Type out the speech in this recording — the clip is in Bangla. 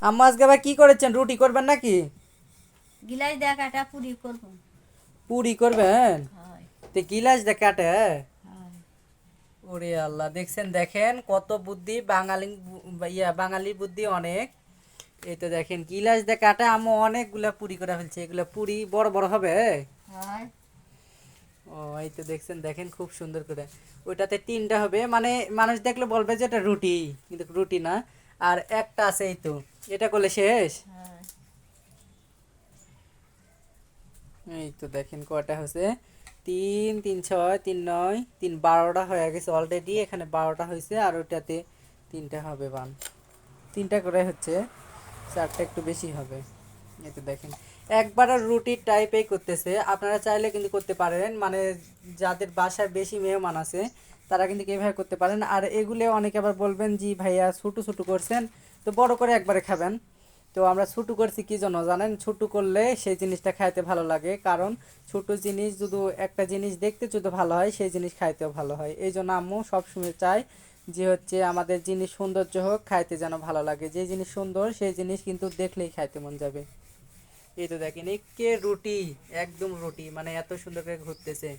আম্মা আজকে আবার কি করেছেন? রুটি করবেন নাকি? গিলাই দেয়া কাটা পুরি করব। পুরি করবেন? হয়। তে গিলাস দে কাটে? হয়। ওরে আল্লাহ, দেখছেন? দেখেন কত বুদ্ধি বাঙালি, বাঙালির বুদ্ধি অনেক। এই তো দেখেন গিলাস দে কাটে, আম্মু অনেকগুলা পুরি করে ফেলছে। এগুলা পুরি বড় বড় হবে। হয়। ও, এই তো দেখছেন, দেখেন খুব সুন্দর করে। ওইটাতে তিনটা হবে, মানে মানুষ দেখলে বলবে যে এটা রুটি, কিন্তু রুটি না। আর একটা আছে, এই তো, এটা করলে শেষ। হয়। এই তো দেখেন কয়টা হয়েছে। তিন, তিন ছয়, তিন নয়, তিন 12টা হয়ে গেছে অলরেডি। এখানে 12টা হয়েছে, আর ওইটাতে তিনটা হবে। তিনটা করে হচ্ছে, চারটা একটু বেশি হবে। এই তো দেখেন একবার রুটির টাইপেই করতেছে। আপনারা চাইলে কিন্তু করতে পারেন, মানে যাদের বাসায় বেশি মেহমান আছে তারা কিন্তু এভাবে করতে পারেন। আর এগুলো অনেকে আবার বলবেন জি ভাইয়া ছোটো ছোটো করছেন, তো বড় করে একবারে খাবেন। তো আমরা ছোটো করছি কি জন্য জানেন? ছোটো করলে সেই জিনিসটা খাইতে ভালো লাগে, কারণ ছোটো জিনিস যদি, একটা জিনিস দেখতে যদি ভালো হয় সেই জিনিস খাইতেও ভালো হয়। এই জন্য আম্মু সবসময় চায় যে হচ্ছে আমাদের জিনিস সৌন্দর্য হোক, খাইতে যেন ভালো লাগে। যে জিনিস সুন্দর সেই জিনিস কিন্তু দেখলেই খাইতে মন যাবে। এই তো দেখেন একে রুটি, একদম রুটি, মানে এত সুন্দর করে ঘুরতেছে।